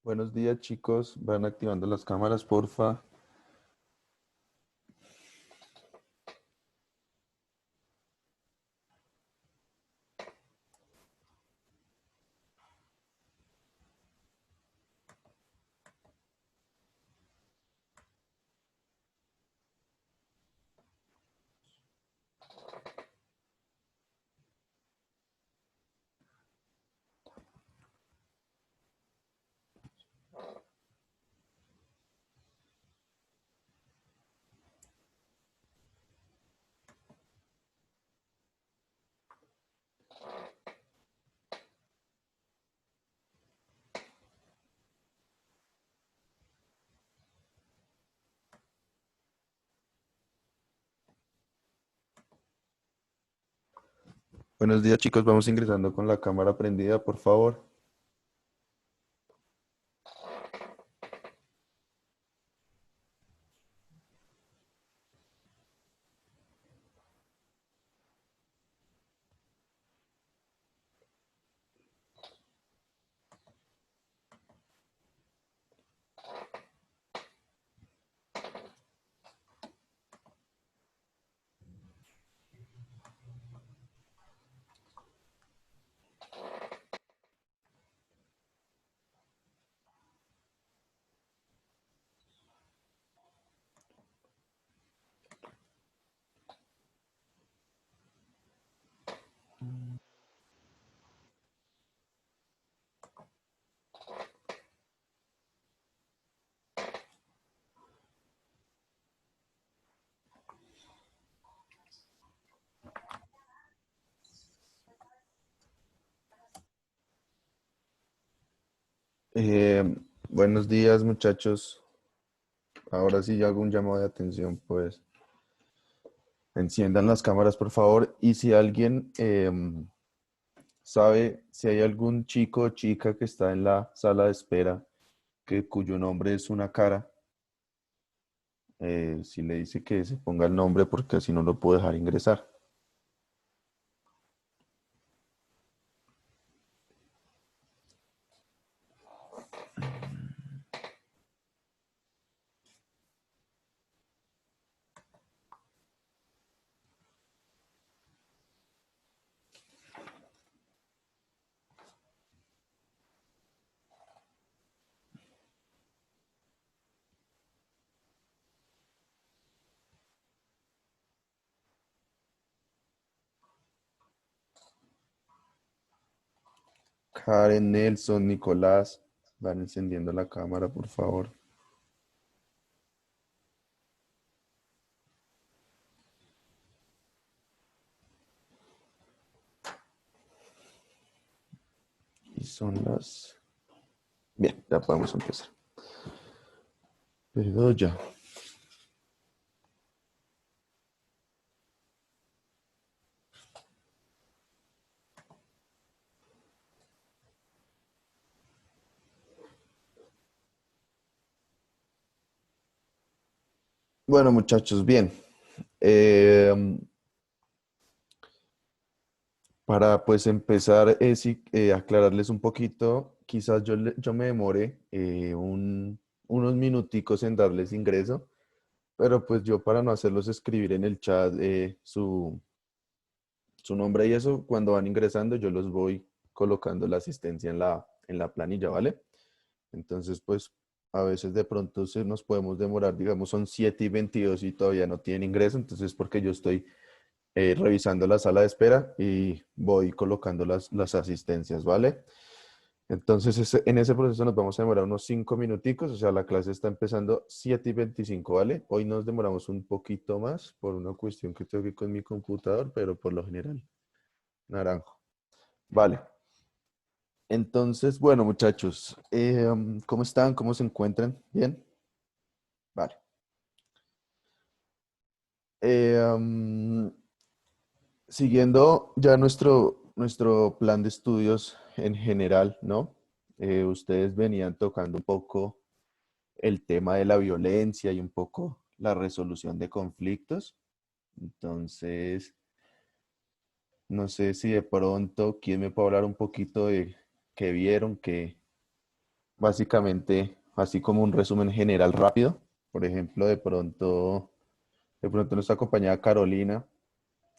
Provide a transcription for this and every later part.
Buenos días, chicos. Van activando las cámaras, porfa. Buenos días, chicos. Vamos ingresando con la cámara prendida, por favor. Eh, Buenos días, muchachos. Ahora sí yo hago un llamado de atención, pues. Enciendan las cámaras, por favor. Y si alguien sabe si hay algún chico o chica que está en la sala de espera, cuyo nombre es una cara, si le dice que se ponga el nombre porque así no lo puedo dejar ingresar. Karen, Nelson, Nicolás, van encendiendo la cámara, por favor. Y son las... Bien, ya podemos empezar. Pero ya. Bueno, muchachos, bien. Eh, para pues empezar, sí, aclararles un poquito, quizás yo me demore unos minuticos en darles ingreso, pero pues yo para no hacerlos escribir en el chat su nombre y eso, cuando van ingresando yo los voy colocando la asistencia en la planilla, ¿vale? Entonces, pues a veces de pronto se nos podemos demorar, digamos, son 7:22 y todavía no tienen ingreso, entonces porque yo estoy revisando la sala de espera y voy colocando las asistencias, ¿vale? Entonces, en ese proceso nos vamos a demorar unos 5 minuticos, o sea, la clase está empezando 7:25, ¿vale? Hoy nos demoramos un poquito más por una cuestión que tengo que con mi computador, pero por lo general, naranjo. Vale. Entonces, bueno, muchachos, ¿cómo están? ¿Cómo se encuentran? ¿Bien? Vale. Siguiendo ya nuestro plan de estudios en general, ¿no? Ustedes venían tocando un poco el tema de la violencia y un poco la resolución de conflictos. Entonces, no sé si de pronto, ¿quién me puede hablar un poquito de qué vieron, qué, Básicamente, así como un resumen general rápido. Por ejemplo, de pronto nuestra compañera Carolina,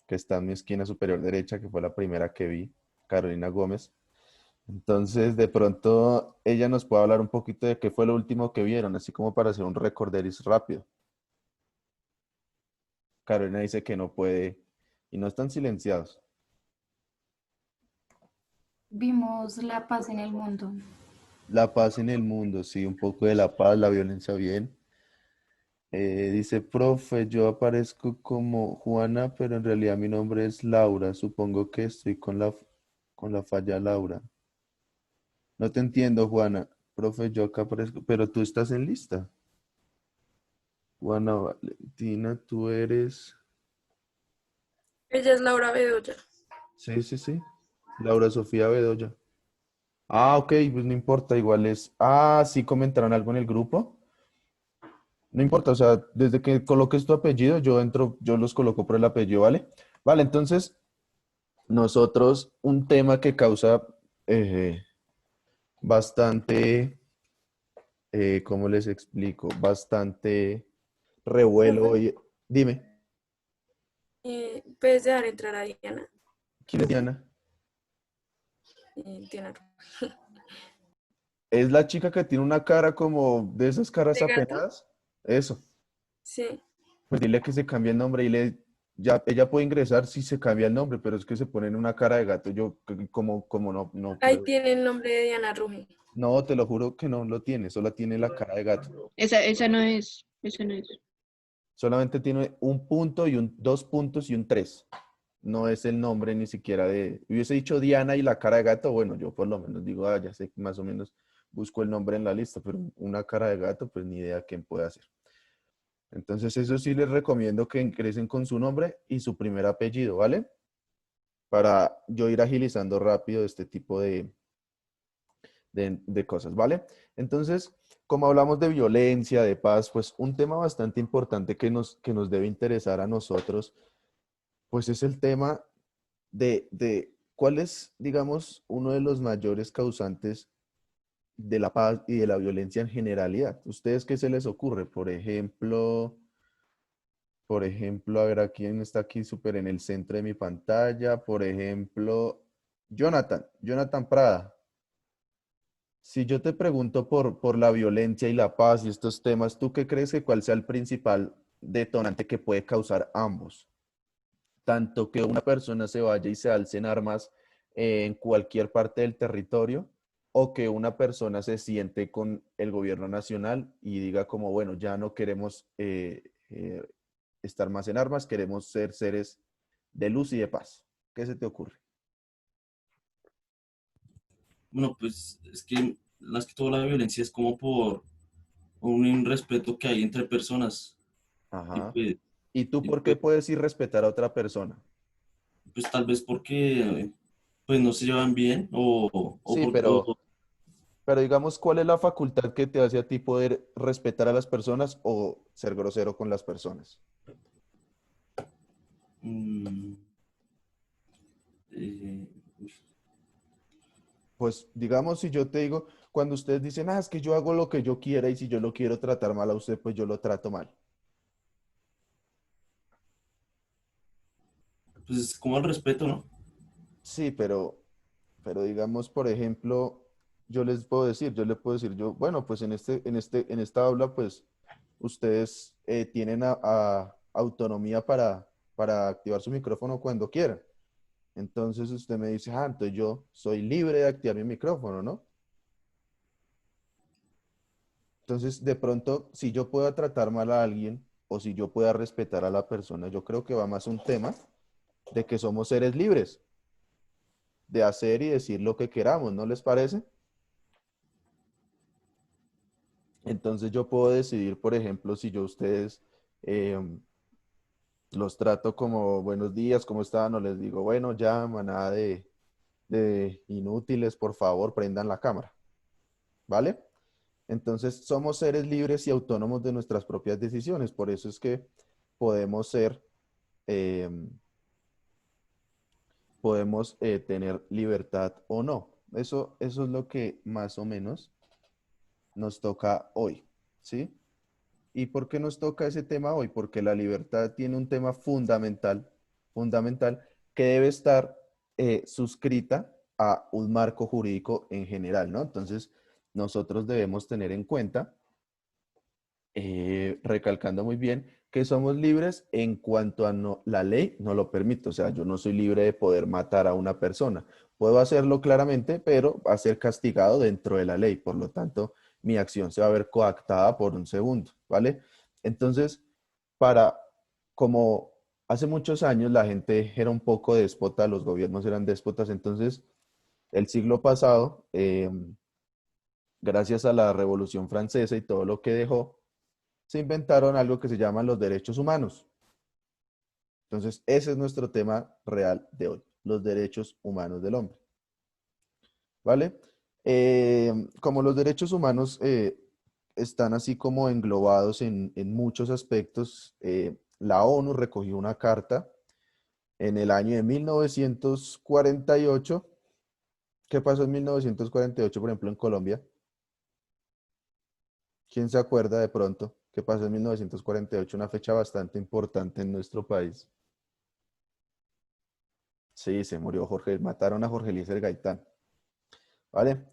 que está en mi esquina superior derecha, que fue la primera que vi, Carolina Gómez. Entonces, de pronto, ella nos puede hablar un poquito de qué fue lo último que vieron, así como para hacer un recorderis rápido. Carolina dice que no puede y no están silenciados. Vimos la paz en el mundo. La paz en el mundo, sí, un poco de la paz, la violencia bien. Dice, profe, yo aparezco como Juana, pero en realidad mi nombre es Laura. Supongo que estoy con la falla Laura. No te entiendo, Juana. Profe, yo acá aparezco, pero tú estás en lista. Juana Valentina, tú eres... Ella es Laura Bedoya. Sí, sí, sí. Laura Sofía Bedoya. Ah, ok, pues no importa, igual es... Ah, sí comentaron algo en el grupo. No importa, o sea, desde que coloques tu apellido, yo entro, yo los coloco por el apellido, ¿vale? Vale, entonces, nosotros, un tema que causa eh, bastante, ¿cómo les explico? Bastante revuelo. Profe, Dime, ¿puedes dejar entrar a Diana? ¿quién es Diana? Diana. ¿Es la chica que tiene una cara como de esas caras ¿De gato? apenadas? Eso. Sí. Pues dile que se cambie el nombre y ya, ella puede ingresar si se cambia el nombre, pero es que se ponen una cara de gato. Yo, como no, no Ahí puedo. tiene el nombre de Diana Ruge. No, te lo juro que no lo tiene, solo tiene la cara de gato. Esa no es, esa no es. Solamente tiene un punto y dos puntos y un tres. No es el nombre ni siquiera de... Hubiese dicho Diana y la cara de gato, bueno, yo por lo menos digo, ah, ya sé que más o menos busco el nombre en la lista, pero una cara de gato, pues ni idea quién puede hacer. Entonces, eso sí les recomiendo que ingresen con su nombre y su primer apellido, ¿vale? Para yo ir agilizando rápido este tipo de cosas, ¿vale? Entonces, como hablamos de violencia, de paz, pues un tema bastante importante que nos debe interesar a nosotros, pues es el tema de cuál es, digamos, uno de los mayores causantes de la paz y de la violencia en generalidad. ¿Ustedes qué se les ocurre? Por ejemplo, a ver a quién está aquí súper en el centro de mi pantalla. Por ejemplo, Jonathan Prada. Si yo te pregunto por la violencia y la paz y estos temas, ¿tú qué crees que cuál sea el principal detonante que puede causar ambos? Tanto que una persona se vaya y se alce en armas en cualquier parte del territorio, o que una persona se siente con el gobierno nacional y diga como, bueno, ya no queremos estar más en armas, queremos ser seres de luz y de paz. ¿Qué se te ocurre? Bueno, pues es que más que todo la violencia es como por un irrespeto que hay entre personas y Ajá. pues, ¿Y tú y por qué pues, puedes ir respetar a otra persona? pues tal vez porque pues no se llevan bien o Sí, porque pero digamos, ¿cuál es la facultad que te hace a ti poder respetar a las personas o ser grosero con las personas? mm, eh, Pues digamos, si yo te digo, cuando ustedes dicen, ah, es que yo hago lo que yo quiera y si yo lo quiero tratar mal a usted, pues yo lo trato mal. pues es como el respeto, ¿no? Sí, pero digamos, por ejemplo, yo le puedo decir, bueno, pues en esta aula, pues ustedes tienen autonomía para activar su micrófono cuando quieran. Entonces usted me dice, ah, entonces yo soy libre de activar mi micrófono, ¿no? Entonces, de pronto, si yo pueda tratar mal a alguien o si yo pueda respetar a la persona, yo creo que va más un tema de que somos seres libres de hacer y decir lo que queramos, ¿no les parece? Entonces yo puedo decidir, por ejemplo, si yo a ustedes eh, los trato como buenos días, ¿cómo están? O les digo, bueno, ya, manada de inútiles, por favor, prendan la cámara, ¿vale? Entonces somos seres libres y autónomos de nuestras propias decisiones, por eso es que podemos ser, eh, podemos tener libertad o no. Eso es lo que más o menos nos toca hoy, ¿sí? ¿Y por qué nos toca ese tema hoy? Porque la libertad tiene un tema fundamental, fundamental, que debe estar suscrita a un marco jurídico en general, ¿no? Entonces, nosotros debemos tener en cuenta, recalcando muy bien, que somos libres en cuanto a la ley no lo permite. O sea, yo no soy libre de poder matar a una persona. Puedo hacerlo claramente, pero va a ser castigado dentro de la ley. Por lo tanto, mi acción se va a ver coactada por un segundo, ¿vale? Entonces, para, como hace muchos años la gente era un poco déspota, los gobiernos eran déspotas, entonces el siglo pasado, gracias a la Revolución Francesa y todo lo que dejó, se inventaron algo que se llaman los derechos humanos. Entonces, ese es nuestro tema real de hoy, los derechos humanos del hombre. ¿Vale? Como los derechos humanos están así como englobados en muchos aspectos, la ONU recogió una carta en el año de 1948. ¿Qué pasó en 1948, por ejemplo, en Colombia? ¿Quién se acuerda de pronto qué pasó en 1948? Una fecha bastante importante en nuestro país. Sí, se murió Jorge, mataron a Jorge Eliezer Gaitán. ¿Vale?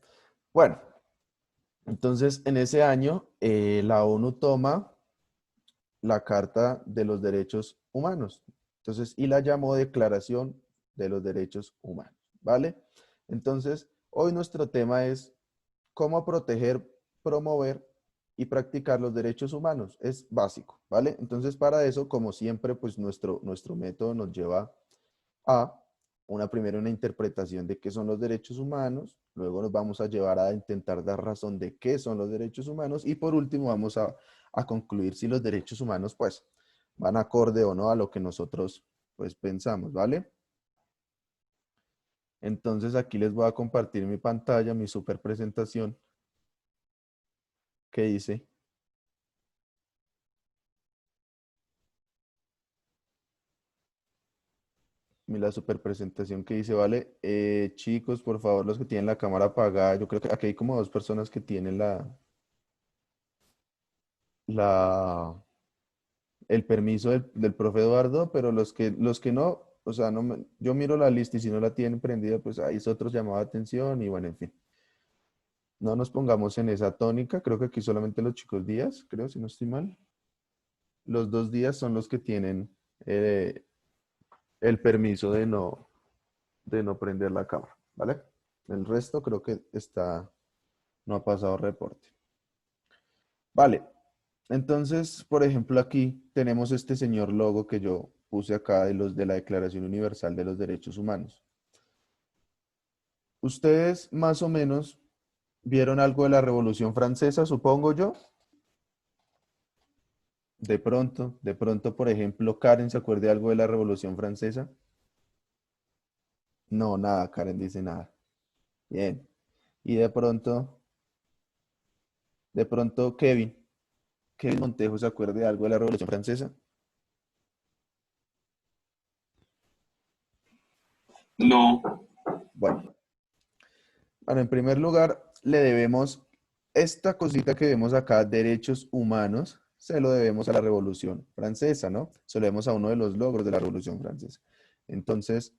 Bueno, entonces en ese año la ONU toma la Carta de los Derechos Humanos. Entonces, y la llamó Declaración de los Derechos Humanos. ¿Vale? Entonces, hoy nuestro tema es cómo proteger, promover y practicar los derechos humanos. Es básico, ¿vale? Entonces, para eso, como siempre, pues nuestro método nos lleva a primero una interpretación de qué son los derechos humanos, luego nos vamos a llevar a intentar dar razón de qué son los derechos humanos y por último vamos a concluir si los derechos humanos pues van acorde o no a lo que nosotros pues pensamos, ¿vale? Entonces aquí les voy a compartir mi pantalla, mi super presentación que hice. La super presentación que hice, ¿vale? Chicos, por favor, los que tienen la cámara apagada, yo creo que aquí hay como dos personas que tienen la, el permiso del profe Eduardo, pero los que no, o sea, no yo miro la lista y si no la tienen prendida, pues ahí es otro llamado de atención y bueno, en fin. No nos pongamos en esa tónica, creo que aquí solamente los chicos días, creo, si no estoy mal. Los 2 días son los que tienen eh, el permiso de no prender la cámara, ¿vale? El resto creo que no ha pasado reporte. Vale, entonces, por ejemplo, aquí tenemos este señor logo que yo puse acá de los de la Declaración Universal de los Derechos Humanos. Ustedes más o menos vieron algo de la Revolución Francesa, supongo yo. De pronto, por ejemplo, Karen, ¿se acuerda de algo de la Revolución Francesa? No, nada, Karen dice nada. Bien. Y de pronto, Kevin Montejo, ¿se acuerda de algo de la Revolución Francesa? No, Bueno, en primer lugar, le debemos esta cosita que vemos acá, derechos humanos, se lo debemos a la Revolución Francesa, ¿no? Se lo debemos a uno de los logros de la Revolución Francesa. Entonces,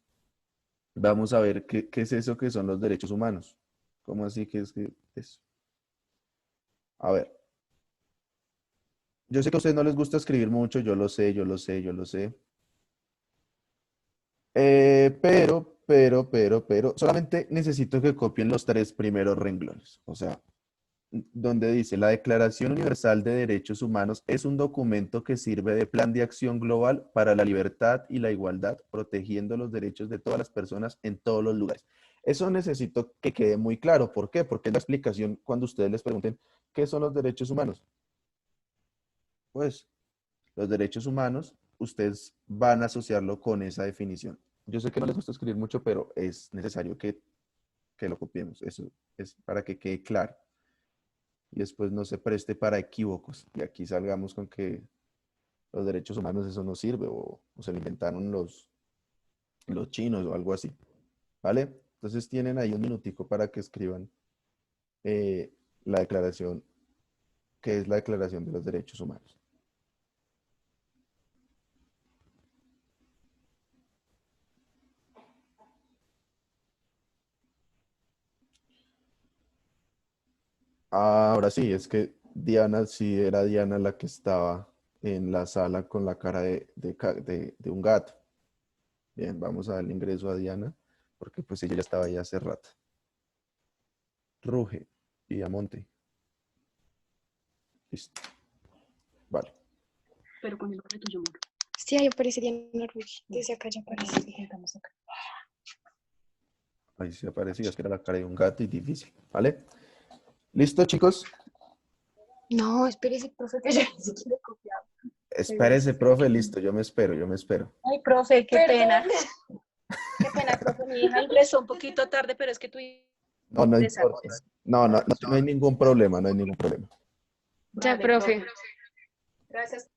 vamos a ver qué es eso que son los derechos humanos. ¿Cómo así que es eso? A ver, yo sé que a ustedes no les gusta escribir mucho, yo lo sé, yo lo sé, yo lo sé. Pero, solamente necesito que copien los 3 primeros renglones. O sea, donde dice, la Declaración Universal de Derechos Humanos es un documento que sirve de plan de acción global para la libertad y la igualdad, protegiendo los derechos de todas las personas en todos los lugares. Eso necesito que quede muy claro. ¿Por qué? Porque es la explicación cuando ustedes les pregunten, ¿qué son los derechos humanos? Pues los derechos humanos, ustedes van a asociarlo con esa definición. Yo sé que no les gusta escribir mucho, pero es necesario que lo copiemos. Eso es para que quede claro y después no se preste para equívocos. Y aquí salgamos con que los derechos humanos eso no sirve o se lo inventaron los chinos o algo así. ¿Vale? Entonces tienen ahí un minutico para que escriban la Declaración ¿Qué es la Declaración de los Derechos Humanos? Ahora sí, es que Diana, sí era Diana la que estaba en la sala con la cara de un gato. Bien, vamos a darle ingreso a Diana, porque pues ella ya estaba ahí hace rato. Ruge y Amonte. Listo. Vale. Pero con el nombre tuyo, amor. Sí, ahí aparecería una Rugi. Desde acá ya aparece. Ahí sí aparecía, es que era la cara de un gato y difícil. ¿Vale? ¿Listo, chicos? No, espérese, profe, que yo ni siquiera he copiado. Espérese, profe, listo, yo me espero, yo me espero. Ay, profe, qué Perdón. pena. Qué pena, profe. Mi hija ingresó un poquito tarde, pero es que tú No, no ingresas. importa. No hay ningún problema, no hay ningún problema. Ya, Vale, profe. Gracias.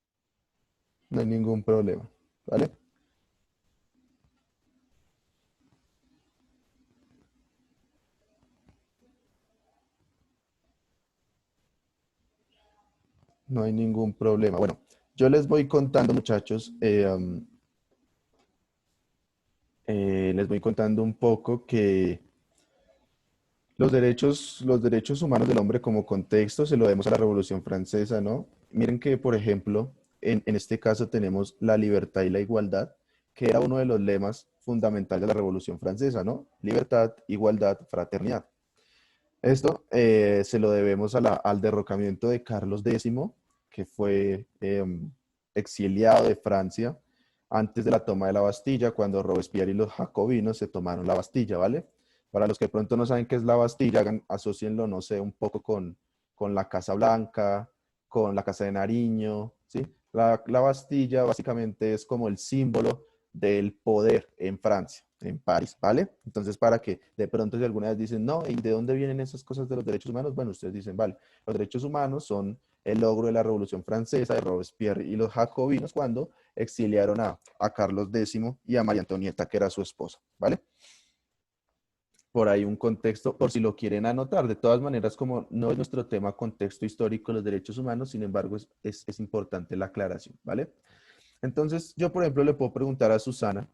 No hay ningún problema. ¿Vale? No hay ningún problema. Bueno, yo les voy contando, muchachos, les voy contando un poco que los derechos humanos del hombre como contexto se lo debemos a la Revolución Francesa, ¿no? Miren que, por ejemplo, en este caso tenemos la libertad y la igualdad, que era uno de los lemas fundamentales de la Revolución Francesa, ¿no? Libertad, igualdad, fraternidad. Esto se lo debemos al derrocamiento de Carlos X, que fue exiliado de Francia antes de la toma de la Bastilla, cuando Robespierre y los jacobinos se tomaron la Bastilla, ¿vale? Para los que de pronto no saben qué es la Bastilla, asocienlo, no sé, un poco con la Casa Blanca, con la Casa de Nariño, ¿sí? La Bastilla básicamente es como el símbolo del poder en Francia, en París, ¿vale? Entonces, para que de pronto si alguna vez dicen, no, ¿y de dónde vienen esas cosas de los derechos humanos? Bueno, ustedes dicen, vale, los derechos humanos son el logro de la Revolución Francesa, de Robespierre y los jacobinos cuando exiliaron a Carlos X y a María Antonieta, que era su esposa, ¿vale? Por ahí un contexto, por si lo quieren anotar. De todas maneras, como no es nuestro tema contexto histórico de los derechos humanos, sin embargo, es importante la aclaración, ¿vale? Entonces, yo, por ejemplo, le puedo preguntar a Susana,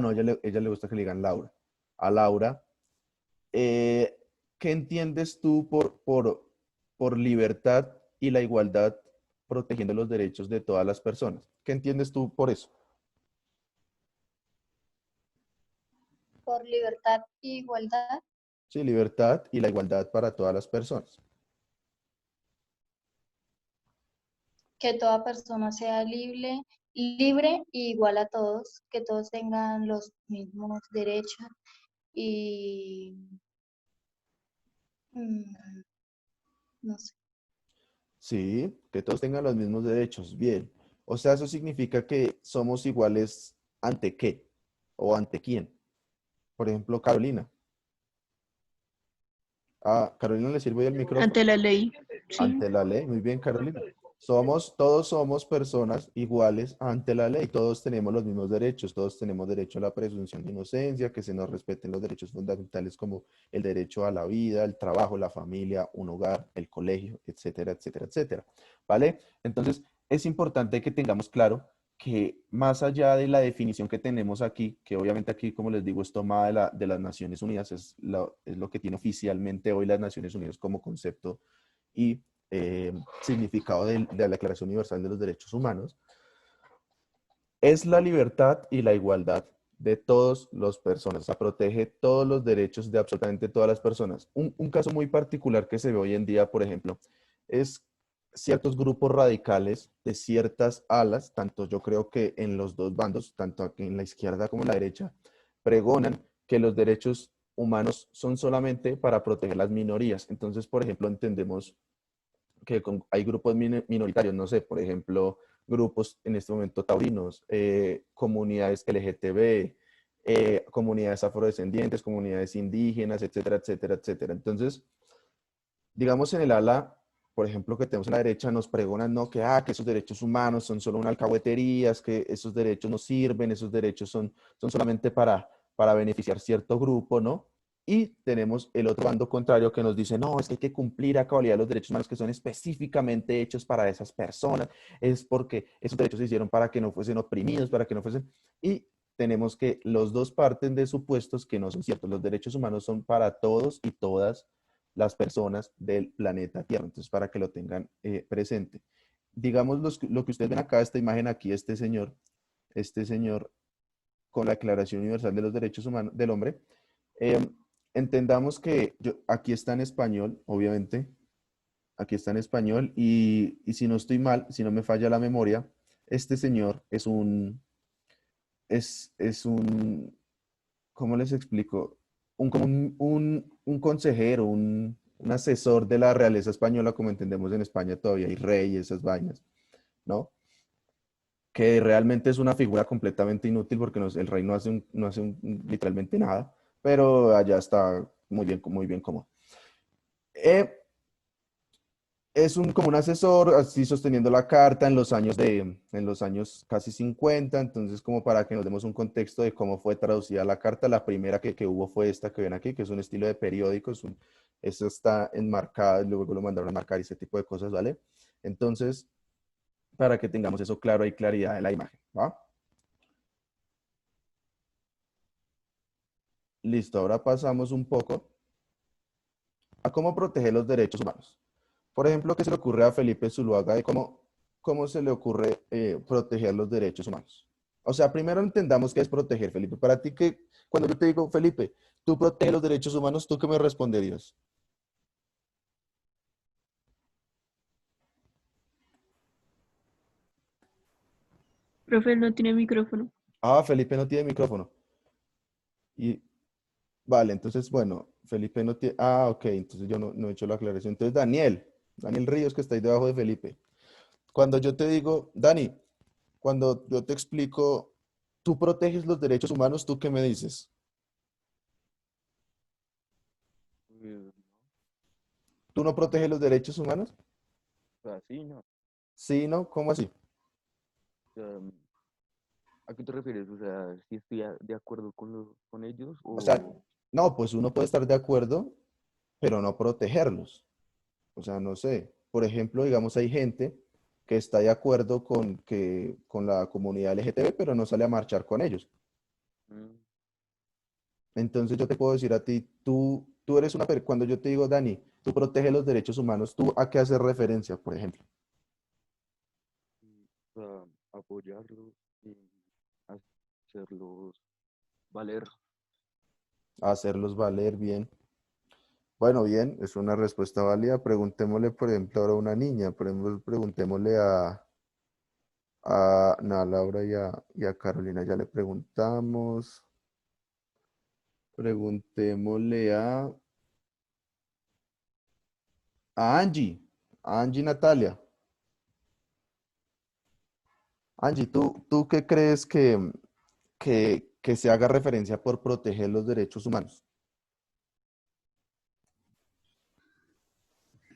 no, ella le gusta que le digan Laura, a Laura, ¿qué entiendes tú por libertad y la igualdad protegiendo los derechos de todas las personas? ¿Qué entiendes tú por eso? Por libertad e igualdad. Sí, libertad y la igualdad para todas las personas. Que toda persona sea libre y igual a todos, que todos tengan los mismos derechos y no sé. Sí, que todos tengan los mismos derechos. Bien. O sea, eso significa que somos iguales ante qué o ante quién. Por ejemplo, Carolina. Carolina, ¿le sirve el micrófono? Ante la ley. Sí. Ante la ley. Muy bien, Carolina. Todos somos personas iguales ante la ley. Todos tenemos los mismos derechos. Todos tenemos derecho a la presunción de inocencia, que se nos respeten los derechos fundamentales como el derecho a la vida, el trabajo, la familia, un hogar, el colegio, etcétera, etcétera, etcétera. ¿Vale? Entonces, es importante que tengamos claro que más allá de la definición que tenemos aquí, que obviamente aquí, como les digo, es tomada de las Naciones Unidas, es lo que tiene oficialmente hoy las Naciones Unidas como concepto y significado de la Declaración Universal de los Derechos Humanos, es la libertad y la igualdad de todas las personas. O sea, protege todos los derechos de absolutamente todas las personas. Un caso muy particular que se ve hoy en día, por ejemplo, es ciertos grupos radicales de ciertas alas, tanto yo creo que en los dos bandos, tanto aquí en la izquierda como en la derecha, pregonan que los derechos humanos son solamente para proteger las minorías. Entonces, por ejemplo, entendemos que hay grupos minoritarios, no sé, por ejemplo, grupos en este momento taurinos, comunidades LGTB, comunidades afrodescendientes, comunidades indígenas, etcétera, etcétera, etcétera. Entonces, digamos en el ala, por ejemplo, que tenemos en la derecha, nos pregonan, no, que esos derechos humanos son solo una alcahuetería, que esos derechos no sirven, esos derechos son solamente para beneficiar cierto grupo, ¿no? Y tenemos el otro bando contrario que nos dice, no, es que hay que cumplir a cabalidad los derechos humanos que son específicamente hechos para esas personas, es porque esos derechos se hicieron para que no fuesen oprimidos, para que no fuesen... Y tenemos que los dos parten de supuestos que no son ciertos. Los derechos humanos son para todos y todas las personas del planeta Tierra. Entonces, para que lo tengan presente. Digamos lo que ustedes ven acá, esta imagen aquí, este señor con la Declaración Universal de los Derechos Humanos del Hombre, entendamos que aquí está en español, obviamente, aquí está en español, y si no estoy mal, si no me falla la memoria, este señor es un, ¿cómo les explico? Un consejero, un asesor de la realeza española, como entendemos en España todavía hay rey y esas vainas, ¿no? Que realmente es una figura completamente inútil porque el rey no hace literalmente nada, pero allá está muy bien cómodo. Es como un asesor, así sosteniendo la carta en los años casi 50, entonces como para que nos demos un contexto de cómo fue traducida la carta, la primera que hubo fue esta que ven aquí, que es un estilo de periódico, eso está enmarcado, luego lo mandaron a marcar y ese tipo de cosas, ¿vale? Entonces, para que tengamos eso claro y claridad en la imagen, ¿va? Listo, ahora pasamos un poco a cómo proteger los derechos humanos. Por ejemplo, ¿qué se le ocurre a Felipe Zuluaga de cómo se le ocurre proteger los derechos humanos? O sea, primero entendamos qué es proteger, Felipe. Para ti, cuando yo te digo, Felipe, tú proteges los derechos humanos, ¿tú qué me responderías? Profe, no tiene micrófono. Ah, Felipe no tiene micrófono. Y, vale, entonces, bueno, Felipe no tiene... Ah, ok, entonces yo no he hecho la aclaración. Entonces, Daniel Ríos, que está ahí debajo de Felipe. Cuando yo te digo, Dani, cuando yo te explico, tú proteges los derechos humanos, ¿tú qué me dices? ¿Tú no proteges los derechos humanos? Así, ¿no? Sí, ¿no? ¿Cómo así? O sea, ¿a qué te refieres? O sea, si estoy de acuerdo con ellos O sea, o... no, pues uno puede estar de acuerdo, pero no protegerlos. O sea, no sé. Por ejemplo, digamos, hay gente que está de acuerdo con la comunidad LGTB, pero no sale a marchar con ellos. Mm, Entonces yo te puedo decir a ti, tú eres cuando yo te digo, Dani, tú proteges los derechos humanos, ¿tú a qué haces referencia, por ejemplo? o sea, apoyarlos y hacerlos valer. A hacerlos valer bien. Bueno, bien, es una respuesta válida. Preguntémosle, por ejemplo, ahora a una niña. Por ejemplo, preguntémosle a Laura y a Carolina. Ya le preguntamos. Preguntémosle a Angie. A Angie Natalia. Angie, ¿tú qué crees que se haga referencia por proteger los derechos humanos?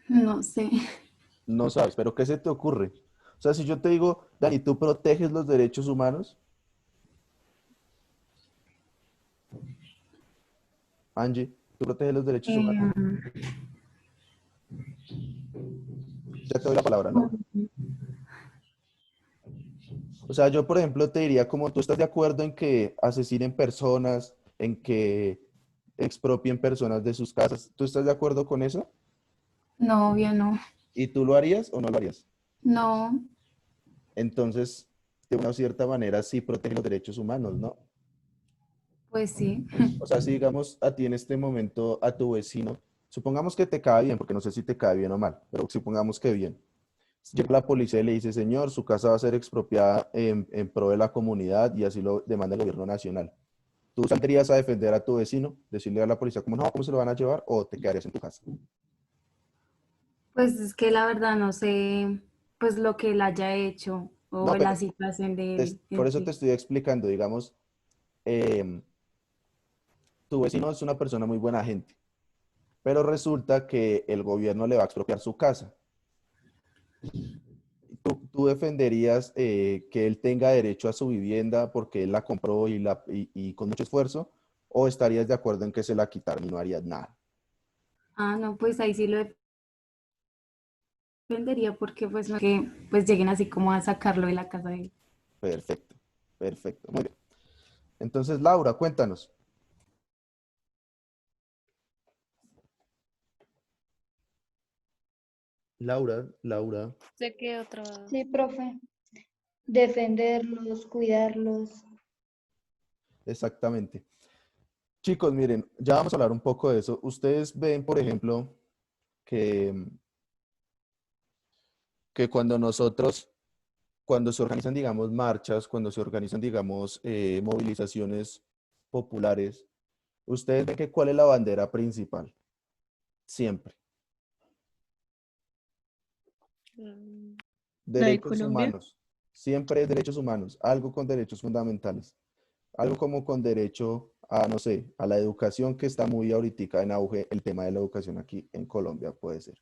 No sé. No sabes, pero ¿qué se te ocurre? O sea, si yo te digo, Dani, ¿tú proteges los derechos humanos? Angie, ¿tú proteges los derechos humanos? Em, Ya te doy la palabra, ¿no? O sea, yo, por ejemplo, te diría como tú estás de acuerdo en que asesinen personas, en que expropien personas de sus casas. ¿Tú estás de acuerdo con eso? no, obvio no. ¿Y tú lo harías o no lo harías? No, Entonces, de una cierta manera, sí protege los derechos humanos, ¿no? pues sí. O sea, si digamos a ti en este momento, a tu vecino, supongamos que te cae bien, porque no sé si te cae bien o mal, pero supongamos que bien. Llega la policía y le dice, señor, su casa va a ser expropiada en pro de la comunidad y así lo demanda el gobierno nacional. ¿Tú saldrías a defender a tu vecino, decirle a la policía como no, cómo se lo van a llevar o te quedarías en tu casa? Pues es que la verdad no sé, pues lo que él haya hecho o No, pero la situación de él por en eso te sí. estoy explicando, digamos, em, tu vecino es una persona muy buena gente, pero resulta que el gobierno le va a expropiar su casa. ¿Tú defenderías que él tenga derecho a su vivienda porque él la compró y con mucho esfuerzo? ¿O estarías de acuerdo en que se la quitaran y no harías nada? Ah, no, pues ahí sí lo defendería porque pues no que pues lleguen así como a sacarlo de la casa de él. Perfecto, perfecto, muy bien. Entonces, Laura, cuéntanos. Laura. ¿De qué otra? Sí, profe. Defenderlos, cuidarlos. Exactamente. Chicos, miren, ya vamos a hablar un poco de eso. Ustedes ven, por ejemplo, que, que cuando se organizan, digamos, marchas, cuando se organizan, digamos, movilizaciones populares, ustedes ven que ¿cuál es la bandera principal? Siempre. Mm, La de Derechos Colombia. humanos. Siempre es derechos humanos. Algo con derechos fundamentales. Algo como con derecho a, no sé, a la educación, que está muy ahorita en auge, el tema de la educación aquí en Colombia puede ser.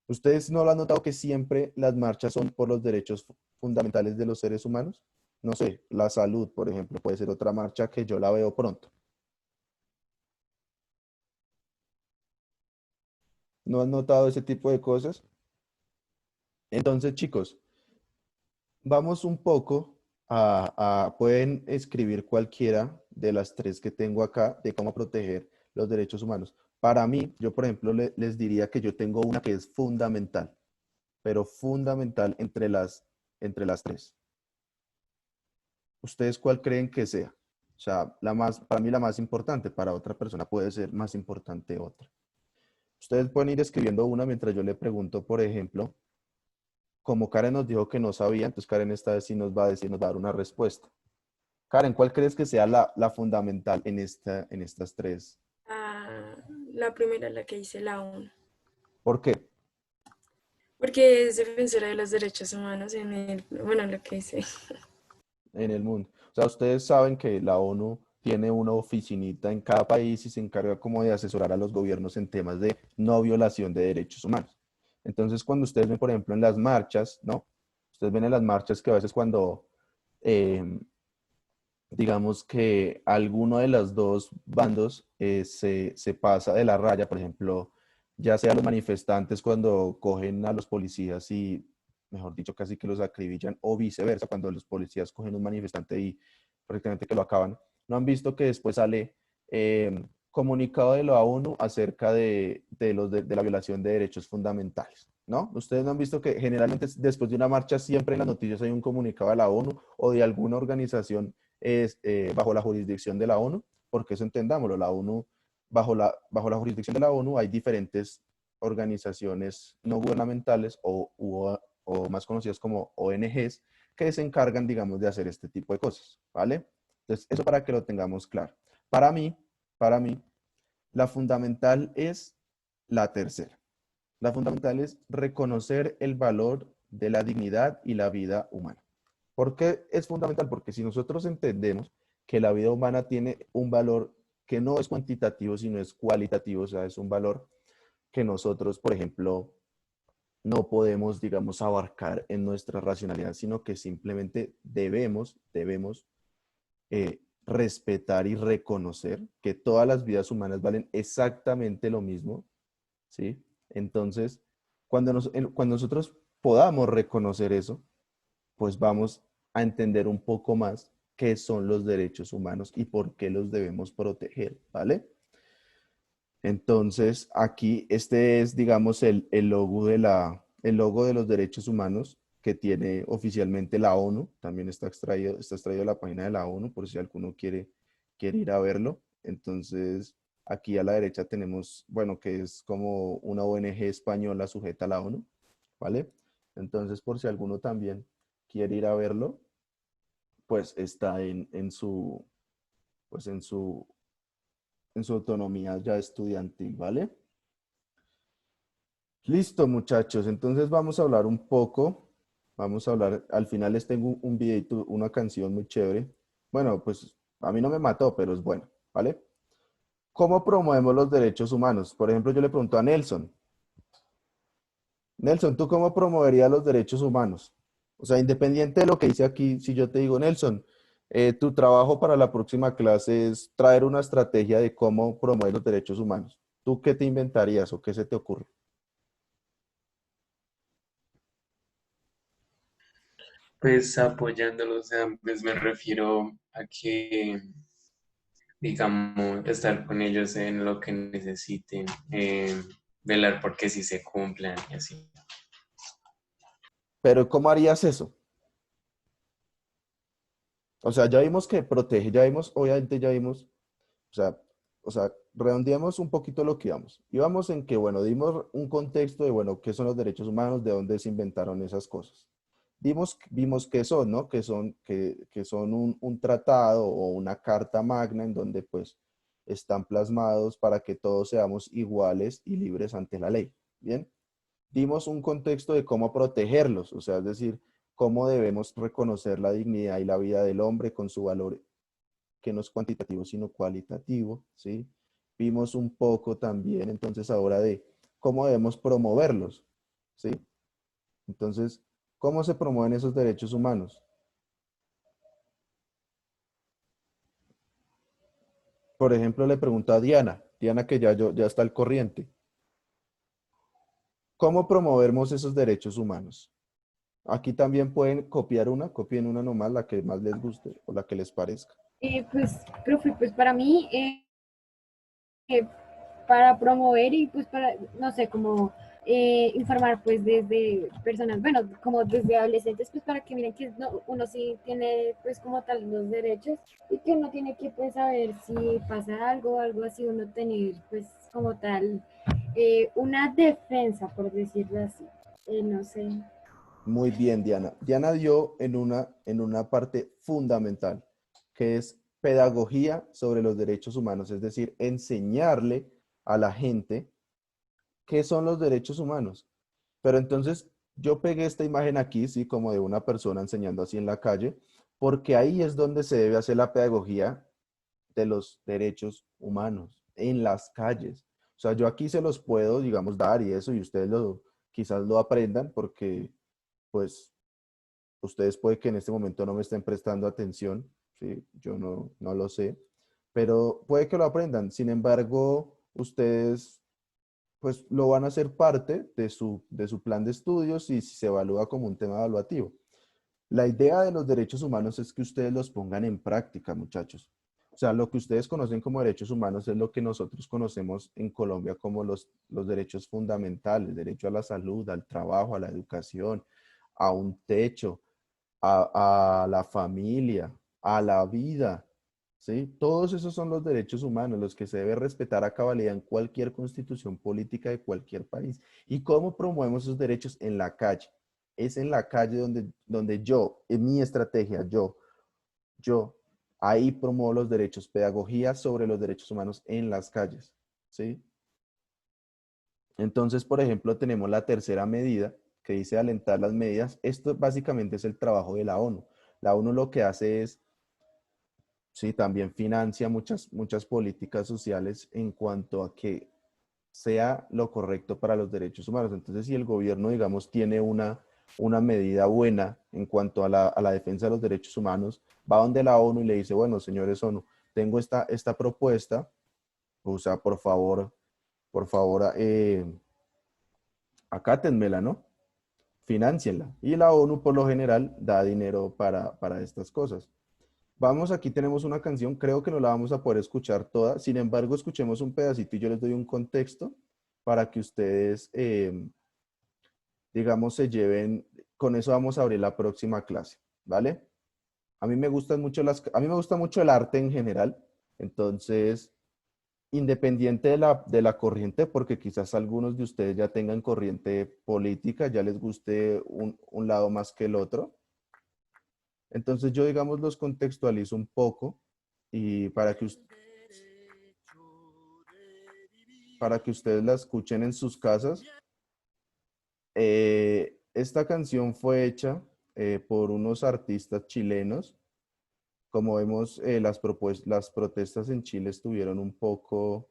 ¿Ustedes no lo han notado que siempre las marchas son por los derechos fundamentales de los seres humanos? No sé, la salud, por ejemplo, puede ser otra marcha que yo la veo pronto. ¿No han notado ese tipo de cosas? Entonces, chicos, vamos un poco pueden escribir cualquiera de las tres que tengo acá de cómo proteger los derechos humanos. Para mí, yo por ejemplo les diría que yo tengo una que es fundamental, pero fundamental entre las tres. ¿Ustedes cuál creen que sea? O sea, para mí la más importante, para otra persona puede ser más importante otra. Ustedes pueden ir escribiendo una mientras yo le pregunto, por ejemplo, como Karen nos dijo que no sabía, entonces Karen esta vez sí nos va a decir, nos va a dar una respuesta. Karen, ¿cuál crees que sea la fundamental en estas tres? Ah, la primera, la que hice la ONU. ¿Por qué? Porque es defensora de los derechos humanos en el, bueno, lo que hice. En el mundo. O sea, ustedes saben que la ONU tiene una oficinita en cada país y se encarga como de asesorar a los gobiernos en temas de no violación de derechos humanos. Entonces, cuando ustedes ven, por ejemplo, en las marchas, ¿no? Ustedes ven en las marchas que a veces cuando, digamos que alguno de los dos bandos se pasa de la raya, por ejemplo, ya sea los manifestantes cuando cogen a los policías y, mejor dicho, casi que los acribillan, o viceversa, cuando los policías cogen un manifestante y prácticamente que lo acaban. ¿No han visto que después sale comunicado de la ONU acerca de la violación de derechos fundamentales? ¿No? Ustedes no han visto que generalmente después de una marcha siempre en las noticias hay un comunicado de la ONU o de alguna organización bajo la jurisdicción de la ONU, porque eso entendámoslo, la ONU, bajo la jurisdicción de la ONU hay diferentes organizaciones no gubernamentales o más conocidas como ONGs que se encargan, digamos, de hacer este tipo de cosas, ¿vale? Entonces, eso para que lo tengamos claro. Para mí, la fundamental es la tercera. La fundamental es reconocer el valor de la dignidad y la vida humana. ¿Por qué es fundamental? Porque si nosotros entendemos que la vida humana tiene un valor que no es cuantitativo, sino es cualitativo, o sea, es un valor que nosotros, por ejemplo, no podemos, digamos, abarcar en nuestra racionalidad, sino que simplemente debemos respetar y reconocer que todas las vidas humanas valen exactamente lo mismo, ¿sí? Entonces, cuando nosotros podamos reconocer eso, pues vamos a entender un poco más qué son los derechos humanos y por qué los debemos proteger, ¿vale? Entonces, aquí este es, digamos, el logo de los derechos humanos que tiene oficialmente la ONU. También está extraído de la página de la ONU, por si alguno quiere ir a verlo. Entonces, aquí a la derecha tenemos, bueno, que es como una ONG española sujeta a la ONU, ¿vale? Entonces, por si alguno también quiere ir a verlo, pues está pues en su autonomía ya estudiantil, ¿vale? Listo, muchachos. Entonces vamos a hablar un poco. Vamos a hablar, al final les tengo un videito, una canción muy chévere. Bueno, pues a mí no me mató, pero es bueno, ¿vale? ¿Cómo promovemos los derechos humanos? Por ejemplo, yo le pregunto a Nelson. Nelson, ¿tú cómo promoverías los derechos humanos? O sea, independiente de lo que dice aquí, si yo te digo, Nelson, Tu trabajo para la próxima clase es traer una estrategia de cómo promover los derechos humanos. ¿Tú qué te inventarías o qué se te ocurre? Pues apoyándolos, o sea, pues me refiero a que, digamos, estar con ellos en lo que necesiten, velar porque sí se cumplan y así. Pero ¿cómo harías eso? O sea, ya vimos que protege, ya vimos, obviamente ya vimos, o sea, redondeamos un poquito lo que íbamos. Íbamos en que, bueno, dimos un contexto de, bueno, qué son los derechos humanos, de dónde se inventaron esas cosas. Vimos qué son, ¿no? Que son un tratado o una carta magna en donde, pues, están plasmados para que todos seamos iguales y libres ante la ley. ¿Bien? Dimos un contexto de cómo protegerlos, o sea, es decir, cómo debemos reconocer la dignidad y la vida del hombre con su valor que no es cuantitativo, sino cualitativo, ¿sí? Vimos un poco también, entonces, ahora de cómo debemos promoverlos, ¿sí? Entonces, ¿cómo se promueven esos derechos humanos? Por ejemplo, le pregunto a Diana, Diana que ya está al corriente, ¿cómo promovemos esos derechos humanos? Aquí también pueden copiar una, copien una nomás, la que más les guste o la que les parezca. Pues, profe, pues para mí, para promover y pues para, no sé, como informar pues desde personas, bueno, como desde adolescentes, pues para que miren que uno sí tiene pues como tal los derechos y que uno tiene que pues saber si pasa algo o algo así, uno tener pues como tal una defensa, por decirlo así, no sé. Muy bien, Diana. Diana dio en una parte fundamental, que es pedagogía sobre los derechos humanos, es decir, enseñarle a la gente qué son los derechos humanos. Pero entonces yo pegué esta imagen aquí, sí, como de una persona enseñando así en la calle, porque ahí es donde se debe hacer la pedagogía de los derechos humanos, en las calles. O sea, yo aquí se los puedo, digamos, dar y eso, y ustedes quizás lo aprendan porque, pues, ustedes puede que en este momento no me estén prestando atención, ¿sí? Yo no lo sé, pero puede que lo aprendan. Sin embargo, ustedes pues lo van a hacer parte de su plan de estudios y se evalúa como un tema evaluativo. La idea de los derechos humanos es que ustedes los pongan en práctica, muchachos. O sea, lo que ustedes conocen como derechos humanos es lo que nosotros conocemos en Colombia como los derechos fundamentales, derecho a la salud, al trabajo, a la educación, a un techo, a la familia, a la vida, ¿sí? Todos esos son los derechos humanos, los que se debe respetar a cabalidad en cualquier constitución política de cualquier país. ¿Y cómo promovemos esos derechos? En la calle. Es en la calle donde yo, en mi estrategia, yo, ahí promuevo los derechos, pedagogía sobre los derechos humanos en las calles, ¿sí? Entonces, por ejemplo, tenemos la tercera medida que dice alentar las medidas. Esto básicamente es el trabajo de la ONU. La ONU lo que hace es, sí, también financia muchas políticas sociales en cuanto a que sea lo correcto para los derechos humanos. Entonces, si el gobierno, digamos, tiene una medida buena en cuanto a la defensa de los derechos humanos, va donde la ONU y le dice, bueno, señores ONU, tengo esta propuesta, o sea, por favor, acátenmela, ¿no? Financienla. Y la ONU por lo general da dinero para estas cosas. Vamos, aquí tenemos una canción, creo que no la vamos a poder escuchar toda, sin embargo, escuchemos un pedacito y yo les doy un contexto para que ustedes, digamos, se lleven, con eso vamos a abrir la próxima clase, ¿vale? A mí me gusta mucho el arte en general, entonces, independiente de la corriente, porque quizás algunos de ustedes ya tengan corriente política, ya les guste un lado más que el otro. Entonces yo, digamos, los contextualizo un poco y para que ustedes la escuchen en sus casas. Esta canción fue hecha por unos artistas chilenos. Como vemos, las protestas en Chile estuvieron un poco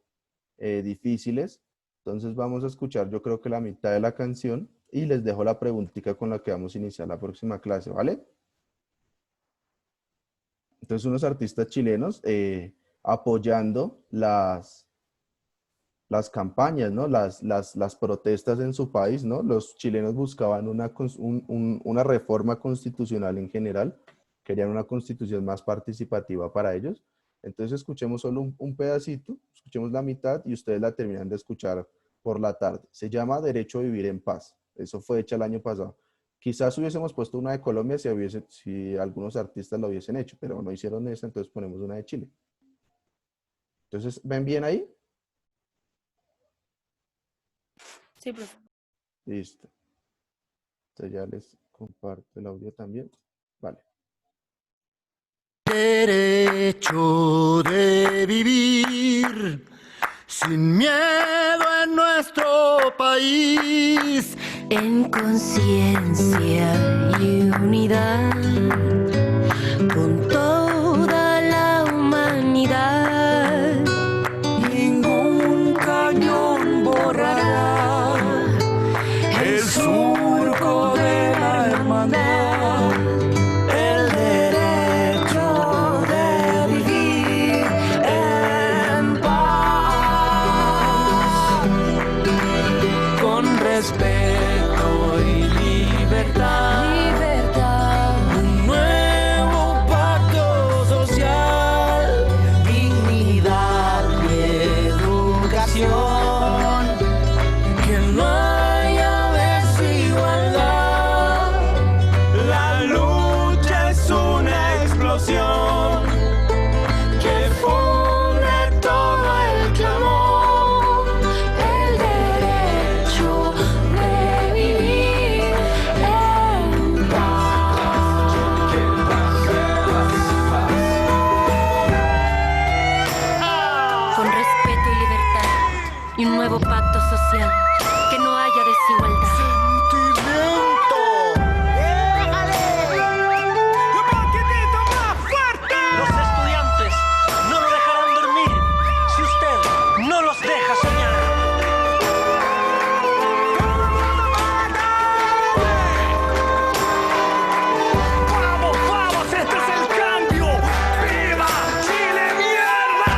difíciles. Entonces vamos a escuchar, yo creo que la mitad de la canción y les dejo la preguntita con la que vamos a iniciar la próxima clase, ¿vale? Entonces unos artistas chilenos apoyando las campañas, ¿no? Las protestas en su país, ¿no? Los chilenos buscaban una reforma constitucional en general, querían una constitución más participativa para ellos. Entonces escuchemos solo un pedacito, escuchemos la mitad y ustedes la terminan de escuchar por la tarde. Se llama Derecho a Vivir en Paz. Eso fue hecha el año pasado. Quizás hubiésemos puesto una de Colombia si algunos artistas lo hubiesen hecho, pero no hicieron esa, entonces ponemos una de Chile. Entonces, ¿ven bien ahí? Sí, profe. Listo. Entonces ya les comparto el audio también. Vale. Derecho de vivir sin miedo en nuestro país, en conciencia y unidad, con toda la humanidad. Ningún cañón borrará el surco de la hermandad, el derecho de vivir en paz, con respeto y libertad. Un nuevo pacto social, dignidad y educación, que no haya desigualdad. La lucha es una explosión que funde todo el clamor, el derecho de vivir en paz. Con respeto y libertad y un nuevo pacto social, que no haya desigualdad. ¡Sentimiento! Los estudiantes no lo dejarán dormir si usted no los deja soñar. ¡Vamos, vamos! ¡Este es el cambio! ¡Viva Chile, mierda!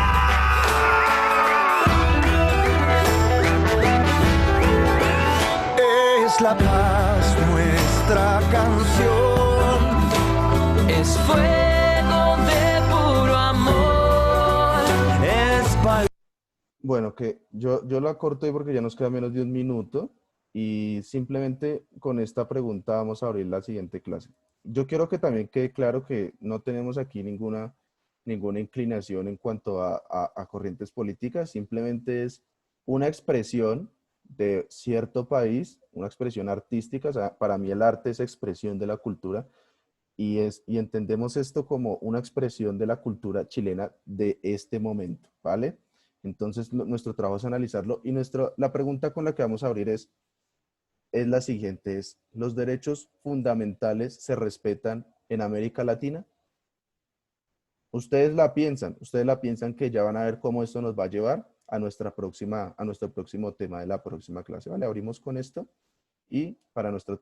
Es la paz nuestra canción, es fuego de puro amor, es Bueno, que yo la corto ahí porque ya nos queda menos de un minuto y simplemente con esta pregunta vamos a abrir la siguiente clase. Yo quiero que también quede claro que no tenemos aquí ninguna inclinación en cuanto a corrientes políticas, simplemente es una expresión de cierto país, una expresión artística. O sea, para mí el arte es expresión de la cultura y entendemos esto como una expresión de la cultura chilena de este momento, ¿vale? Entonces, nuestro trabajo es analizarlo y la pregunta con la que vamos a abrir es la siguiente, ¿los derechos fundamentales se respetan en América Latina? Ustedes la piensan que ya van a ver cómo esto nos va a llevar a nuestro próximo tema de la próxima clase, ¿vale? Abrimos con esto y para nuestro